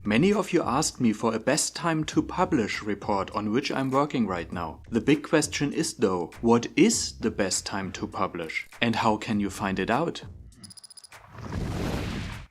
Many of you asked me for a best time to publish report on which I'm working right now. The big question is though, what is the best time to publish? And how can you find it out?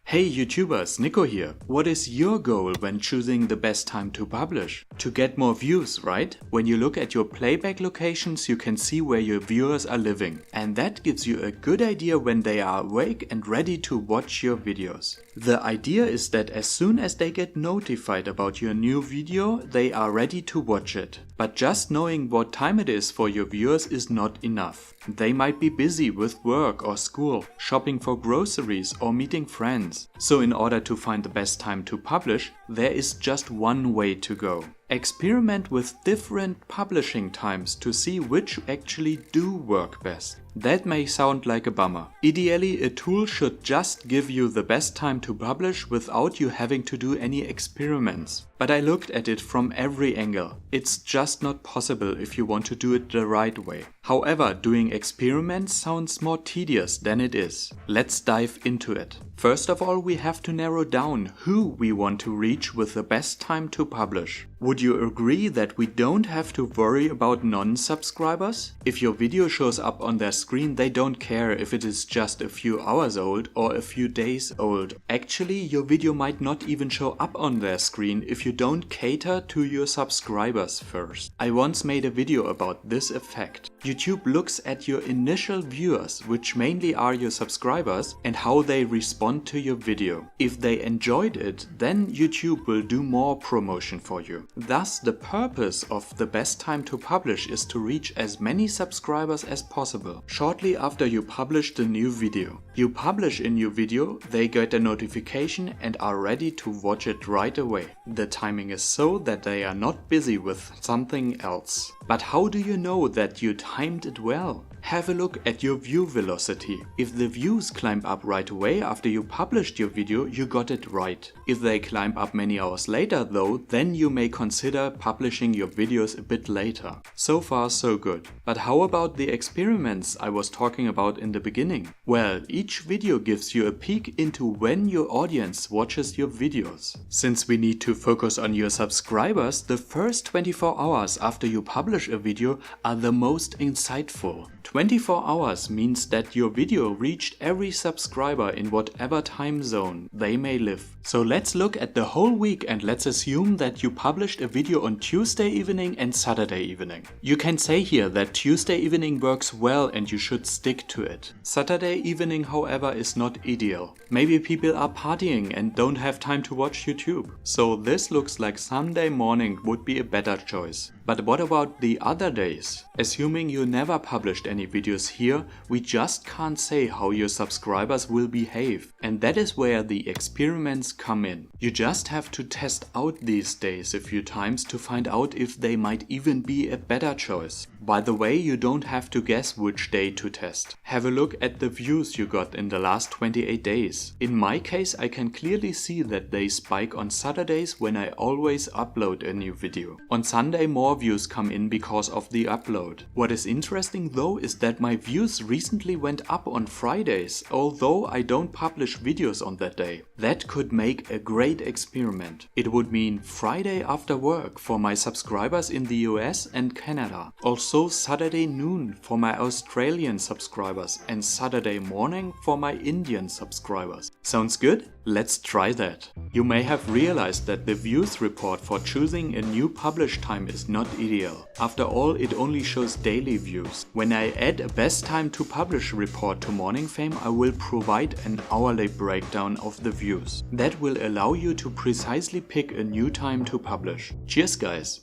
Hey YouTubers, Nico here. What is your goal when choosing the best time to publish? To get more views, right? When you look at your playback locations, you can see where your viewers are living. And that gives you a good idea when they are awake and ready to watch your videos. The idea is that as soon as they get notified about your new video, they are ready to watch it. But just knowing what time it is for your viewers is not enough. They might be busy with work or school, shopping for groceries or meeting friends. So in order to find the best time to publish, there is just one way to go. Experiment with different publishing times to see which actually do work best. That may sound like a bummer. Ideally, a tool should just give you the best time to publish without you having to do any experiments. But I looked at it from every angle. It's just not possible if you want to do it the right way. However, doing experiments sounds more tedious than it is. Let's dive into it. First of all, we have to narrow down who we want to reach with the best time to publish. Would you agree that we don't have to worry about non-subscribers? If your video shows up on their screen, they don't care if it is just a few hours old or a few days old. Actually, your video might not even show up on their screen if you don't cater to your subscribers first. I once made a video about this effect. YouTube looks at your initial viewers, which mainly are your subscribers, and how they respond to your video. If they enjoyed it, then YouTube will do more promotion for you. Thus, the purpose of the best time to publish is to reach as many subscribers as possible shortly after you publish the new video. You publish a new video, they get a notification and are ready to watch it right away. The timing is so that they are not busy with something else. But how do you know that you timed it well? Have a look at your view velocity. If the views climb up right away after you published your video, you got it right. If they climb up many hours later though, then you may consider publishing your videos a bit later. So far so good. But how about the experiments I was talking about in the beginning? Well, each video gives you a peek into when your audience watches your videos. Since we need to focus on your subscribers, the first 24 hours after you publish a video are the most insightful. 24 hours means that your video reached every subscriber in whatever time zone they may live. So let's look at the whole week and let's assume that you published a video on Tuesday evening and Saturday evening. You can say here that Tuesday evening works well and you should stick to it. Saturday evening, however, is not ideal. Maybe people are partying and don't have time to watch YouTube. So this looks like Sunday morning would be a better choice. But what about the other days? Assuming you never published any videos here, we just can't say how your subscribers will behave. And that is where the experiments come in. You just have to test out these days a few times to find out if they might even be a better choice. By the way, you don't have to guess which day to test. Have a look at the views you got in the last 28 days. In my case, I can clearly see that they spike on Saturdays when I always upload a new video. On Sunday, more views come in because of the upload. What is interesting though is that my views recently went up on Fridays, although I don't publish videos on that day. That could make a great experiment. It would mean Friday after work for my subscribers in the US and Canada. Also Saturday noon for my Australian subscribers and Saturday morning for my Indian subscribers. Sounds good? Let's try that. You may have realized that the views report for choosing a new publish time is not ideal. After all, it only shows daily views. When I add a best time to publish report to Morningfame, I will provide an hourly breakdown of the views. That will allow you to precisely pick a new time to publish. Cheers guys!